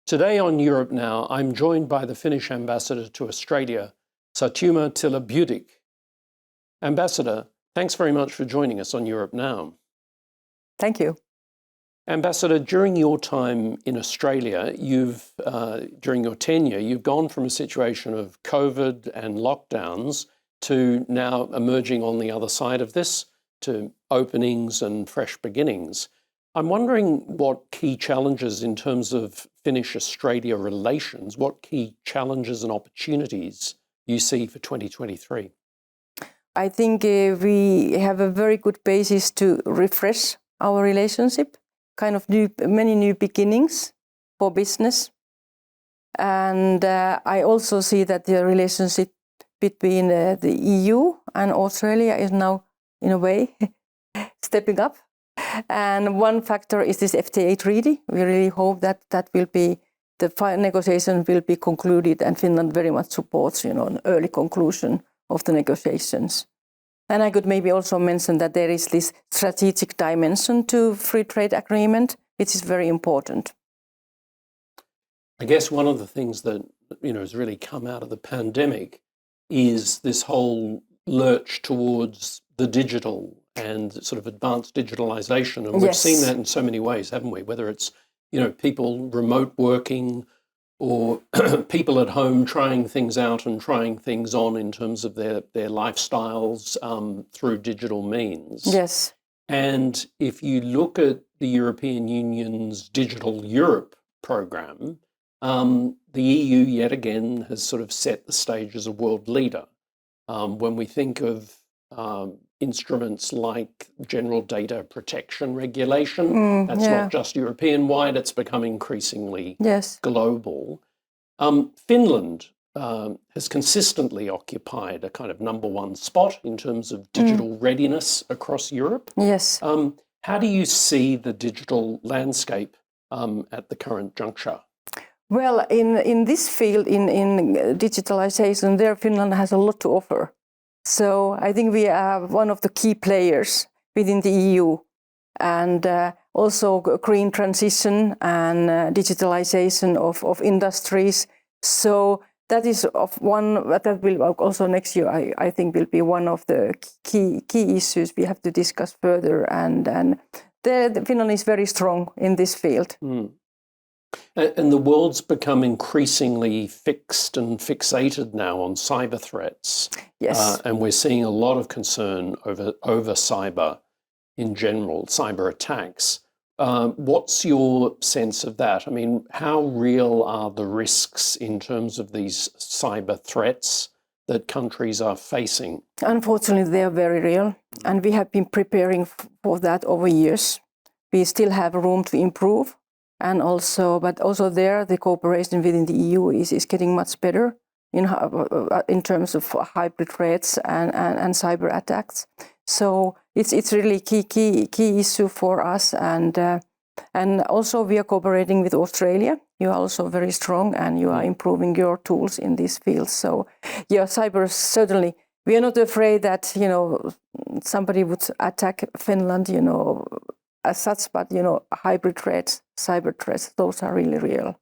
Today on Europe Now, I'm joined by the Finnish ambassador to Australia, Satuma Tila-Budik. Ambassador, thanks very much for joining us on Europe Now. Thank you. Ambassador, during your time in Australia, during your tenure, you've gone from a situation of COVID and lockdowns to now emerging on the other side of this, to openings and fresh beginnings. I'm wondering what key challenges in terms of Finnish-Australia relations, what key challenges and opportunities you see for 2023? I think we have a very good basis to refresh our relationship, kind of many new beginnings for business. And I also see that the relationship between the EU and Australia is now, in a way, stepping up. And one factor is this FTA treaty. We really hope that the negotiation will be concluded, and Finland very much supports, an early conclusion of the negotiations. And I could maybe also mention that there is this strategic dimension to free trade agreement, which is very important. I guess one of the things that has really come out of the pandemic is this whole lurch towards the digital and sort of advanced digitalization. And we've seen that in so many ways, haven't we? Whether it's, people remote working or people at home trying things out and trying things on in terms of their lifestyles through digital means. Yes. And if you look at the European Union's Digital Europe program, the EU yet again has sort of set the stage as a world leader. When we think of instruments like General Data Protection Regulation, that's not just European-wide, it's become increasingly global. Finland has consistently occupied a kind of number one spot in terms of digital readiness across Europe. Yes. How do you see the digital landscape at the current juncture? Well, in this field, in digitalization, Finland has a lot to offer. So I think we are one of the key players within the EU, and also green transition and digitalization of industries. So that is that will also next year, I think, will be one of the key issues we have to discuss further. And Finland is very strong in this field. And the world's become increasingly fixed and fixated now on cyber threats. Yes. And we're seeing a lot of concern over cyber in general, cyber attacks. What's your sense of that? I mean, how real are the risks in terms of these cyber threats that countries are facing? Unfortunately, they are very real, and we have been preparing for that over years. We still have room to improve. But also there, the cooperation within the EU is getting much better in terms of hybrid threats and cyber attacks. So it's really key issue for us, and also we are cooperating with Australia. You are also very strong, and you are improving your tools in this field. So cyber certainly. We are not afraid that somebody would attack Finland, as such, but hybrid threats, cyber threats, those are really real,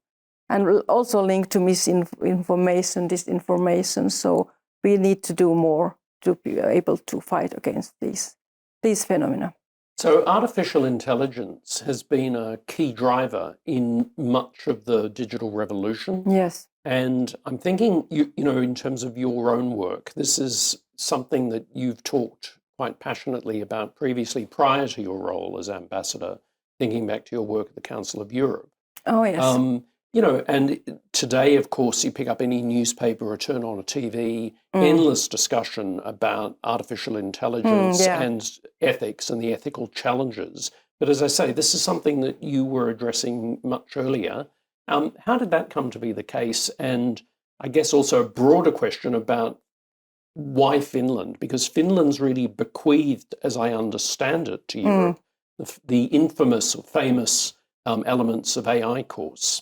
and also linked to misinformation, disinformation. So we need to do more to be able to fight against these phenomena. So artificial intelligence has been a key driver in much of the digital revolution. Yes. And I'm thinking, in terms of your own work, this is something that you've talked quite passionately about previously prior to your role as ambassador, thinking back to your work at the Council of Europe. Oh, yes. And today, of course, you pick up any newspaper or turn on a TV, endless discussion about artificial intelligence and ethics and the ethical challenges. But as I say, this is something that you were addressing much earlier. How did that come to be the case? And I guess also a broader question about why Finland? Because Finland's really bequeathed, as I understand it, to Europe, the infamous or famous elements of AI course.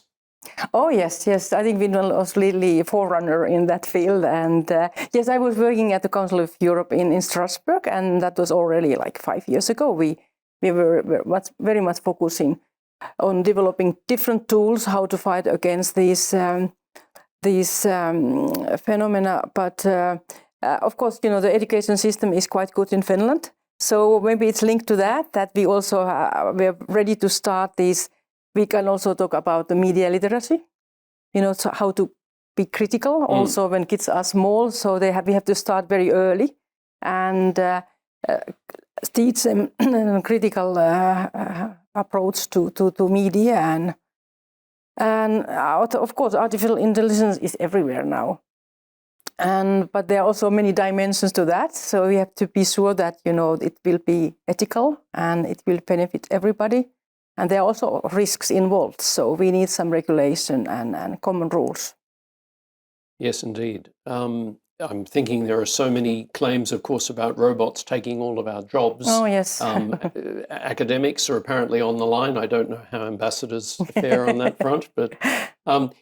Oh, yes. I think Finland was really a forerunner in that field. And yes, I was working at the Council of Europe in Strasbourg, and that was already like 5 years ago. We were very much focusing on developing different tools how to fight against these phenomena. But of course, the education system is quite good in Finland. So maybe it's linked to that we also we're ready to start these. We can also talk about the media literacy, so how to be critical also when kids are small. So we have to start very early and teach them a critical approach to media. And of course, artificial intelligence is everywhere now. But there are also many dimensions to that. So we have to be sure that, it will be ethical and it will benefit everybody. And there are also risks involved. So we need some regulation and common rules. Yes, indeed. I'm thinking there are so many claims, of course, about robots taking all of our jobs. Oh, yes. Academics are apparently on the line. I don't know how ambassadors fare on that front. But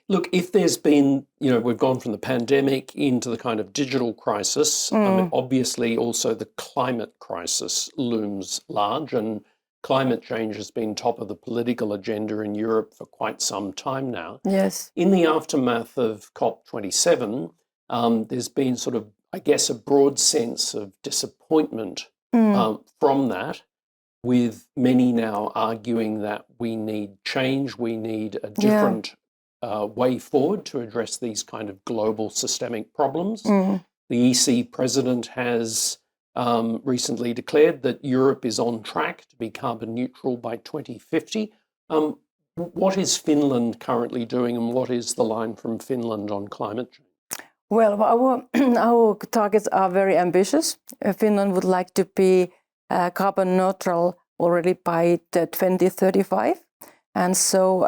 look, if there's been, we've gone from the pandemic into the kind of digital crisis. Obviously, also the climate crisis looms large, and climate change has been top of the political agenda in Europe for quite some time now. Yes. In the aftermath of COP27, there's been sort of, I guess, a broad sense of disappointment from that, with many now arguing that we need change, we need a different way forward to address these kind of global systemic problems. The EC president has recently declared that Europe is on track to be carbon neutral by 2050. What is Finland currently doing, and what is the line from Finland on climate change? Well, our targets are very ambitious. Finland would like to be carbon neutral already by 2035, and so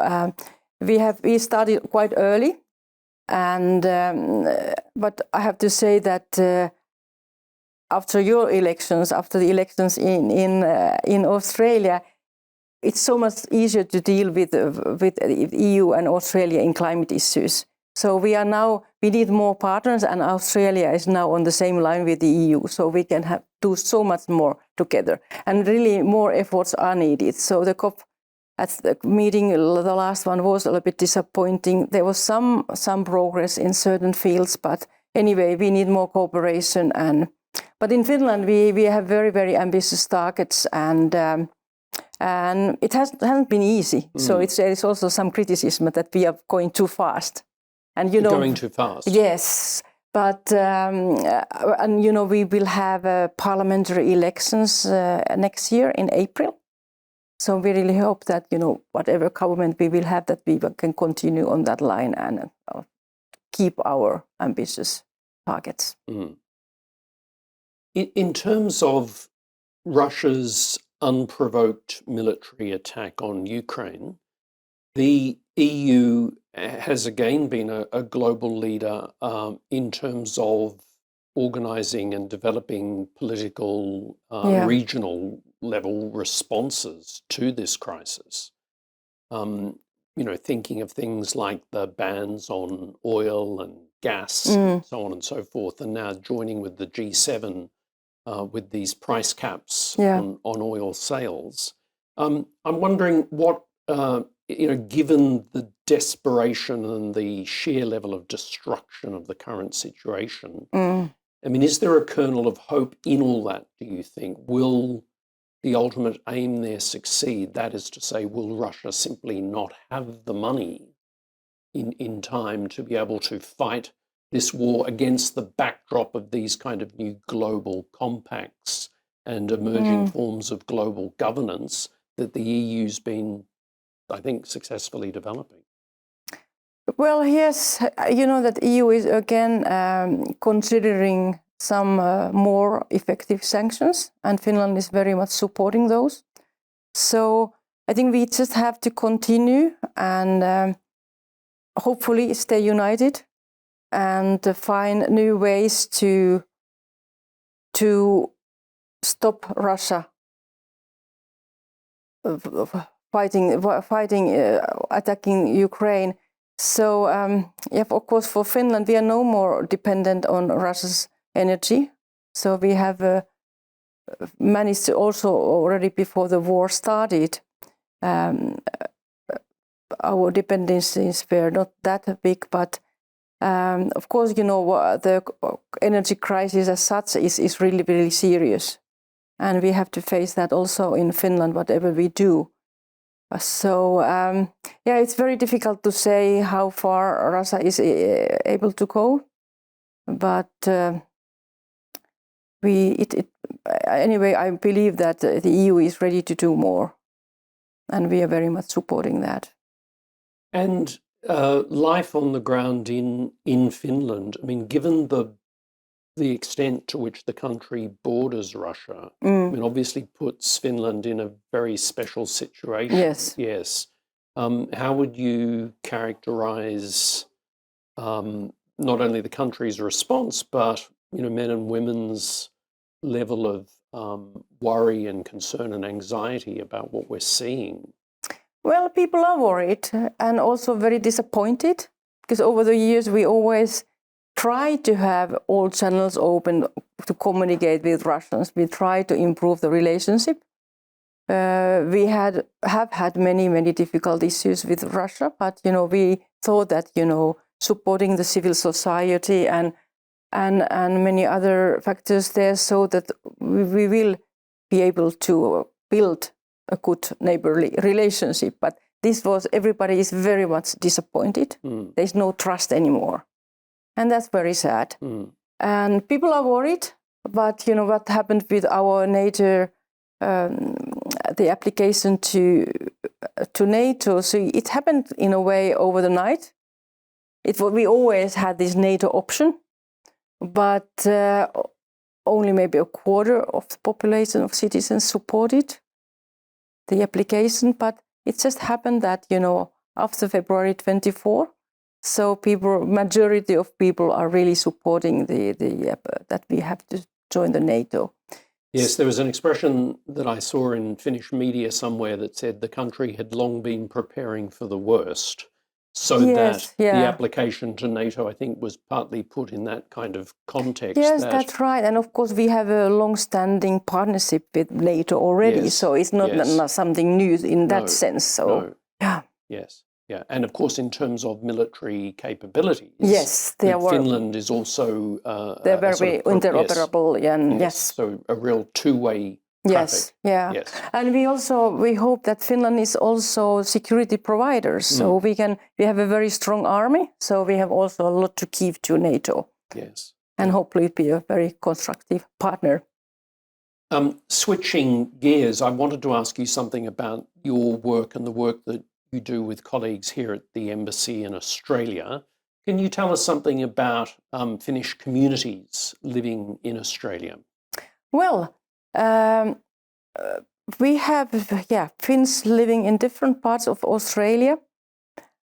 we started quite early. And but I have to say that after the elections in Australia, it's so much easier to deal with EU and Australia in climate issues. So we need more partners, and Australia is now on the same line with the EU, so we can do so much more together. And really more efforts are needed. So the COP at the meeting, the last one, was a little bit disappointing. There was some progress in certain fields, but anyway, we need more cooperation. But in Finland, we have very, very ambitious targets, and it hasn't been easy. So there's also some criticism that we are going too fast. And going too fast. Yes, but we will have parliamentary elections next year in April. So we really hope that whatever government we will have, that we can continue on that line and keep our ambitious targets. In terms of Russia's unprovoked military attack on Ukraine, the EU has again been a global leader in terms of organizing and developing political, regional level responses to this crisis. Thinking of things like the bans on oil and gas, and so on and so forth, and now joining with the G7 with these price caps on oil sales. I'm wondering what, given the desperation and the sheer level of destruction of the current situation, is there a kernel of hope in all that, do you think? Will the ultimate aim there succeed? That is to say, will Russia simply not have the money in time to be able to fight this war against the backdrop of these kind of new global compacts and emerging forms of global governance that the EU's been, I think, successfully developing? Well, yes, that EU is again considering some more effective sanctions, and Finland is very much supporting those. So I think we just have to continue and hopefully stay united and find new ways to stop Russia attacking Ukraine. So, of course, for Finland, we are no more dependent on Russia's energy. So we have managed to also already before the war started our dependencies were not that big, but of course, the energy crisis as such is really, really serious. And we have to face that also in Finland, whatever we do. So, it's very difficult to say how far Russia is able to go. But anyway, I believe that the EU is ready to do more. And we are very much supporting that. And life on the ground in Finland, I mean, given the extent to which the country borders Russia, I mean, obviously puts Finland in a very special situation. Yes. Yes. How would you characterize not only the country's response, but men and women's level of worry and concern and anxiety about what we're seeing? Well, people are worried and also very disappointed, because over the years we always try to have all channels open to communicate with Russians. We try to improve the relationship. We have had many difficult issues with Russia, but we thought that supporting the civil society and many other factors there, so that we will be able to build a good neighborly relationship. But everybody is very much disappointed. There's no trust anymore. And that's very sad. And people are worried, but what happened with our NATO, the application to NATO, so it happened in a way over the night. We always had this NATO option, but only maybe a quarter of the population of citizens supported the application. But it just happened that, after February 24, so majority of people are really supporting that we have to join the NATO. Yes, there was an expression that I saw in Finnish media somewhere that said the country had long been preparing for the worst, so that the application to NATO, I think, was partly put in that kind of context. Yes, that's right. And of course, we have a long-standing partnership with NATO already, so it's not something new in that sense. So, Yes. Yeah, and of course, in terms of military capabilities, Finland is also they're very interoperable, and so a real two-way traffic. Yes. And we hope that Finland is also security providers, so we have a very strong army, so we have also a lot to give to NATO. Yes, and hopefully be a very constructive partner. Switching gears, I wanted to ask you something about your work and the work that you do with colleagues here at the Embassy in Australia. Can you tell us something about Finnish communities living in Australia? Well, we have Finns living in different parts of Australia,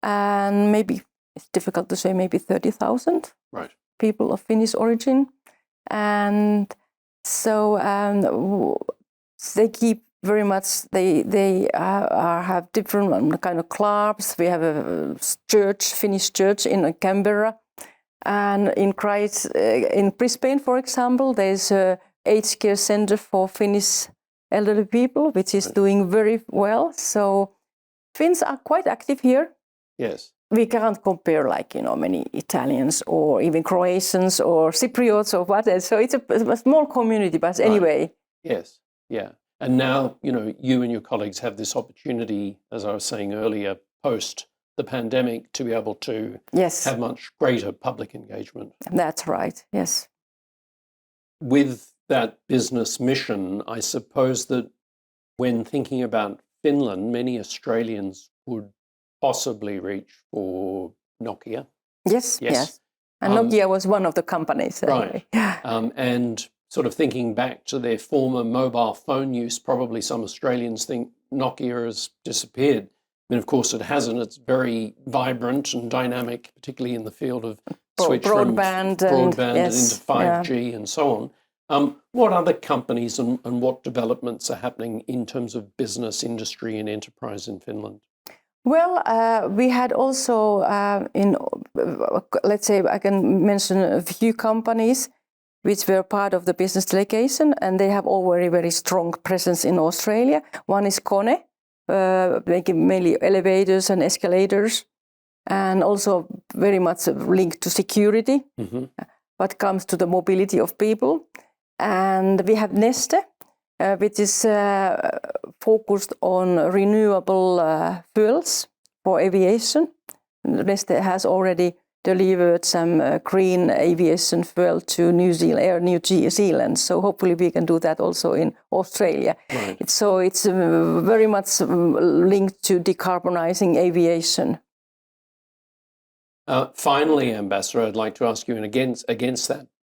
and maybe it's difficult to say, maybe 30,000 people of Finnish origin, and so they keep very much. They have different kind of clubs. We have a church, Finnish church in Canberra, and in Brisbane, for example, there's a aged care center for Finnish elderly people, which is doing very well. So Finns are quite active here. Yes. We can't compare many Italians or even Croatians or Cypriots or whatever. So it's a small community, but anyway. Yes, yeah. And now, you and your colleagues have this opportunity, as I was saying earlier, post the pandemic, to be able to have much greater public engagement. That's right, yes. With that business mission, I suppose that when thinking about Finland, many Australians would possibly reach for Nokia. Yes. And Nokia was one of the companies. Anyway. Right. And sort of thinking back to their former mobile phone use, probably some Australians think Nokia has disappeared. I mean, of course it hasn't. It's very vibrant and dynamic, particularly in the field of switch broadband and into 5G and so on. What other companies and what developments are happening in terms of business, industry and enterprise in Finland? Well, we had also let's say I can mention a few companies which were part of the business delegation, and they have already very strong presence in Australia. One is KONE, making mainly elevators and escalators, and also very much linked to security, what comes to the mobility of people. And we have Neste, which is focused on renewable fuels for aviation. Neste has already delivered some green aviation fuel to New Zealand. So hopefully we can do that also in Australia. Right. So it's very much linked to decarbonizing aviation. Finally, Ambassador, I'd like to ask you, and against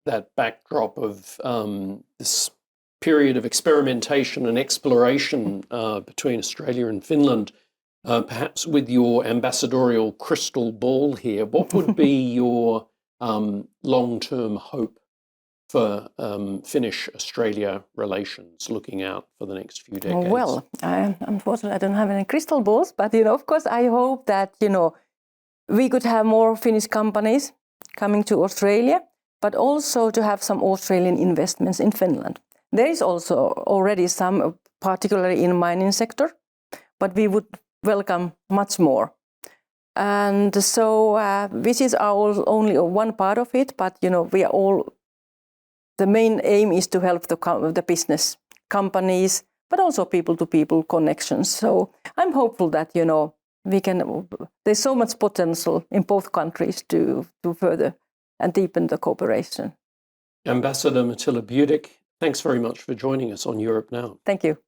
that backdrop of this period of experimentation and exploration between Australia and Finland, perhaps with your ambassadorial crystal ball here, what would be your long-term hope for Finnish-Australia relations looking out for the next few decades? Well, unfortunately, I don't have any crystal balls, but of course, I hope that we could have more Finnish companies coming to Australia, but also to have some Australian investments in Finland. There is also already some, particularly in mining sector, but we would welcome much more. And so this is only one part of it, but we are all, the main aim is to help the business companies, but also people-to-people connections. So I'm hopeful that we can. There's so much potential in both countries to further and deepen the cooperation. Ambassador Mattila Budek, thanks very much for joining us on Europe Now. Thank you.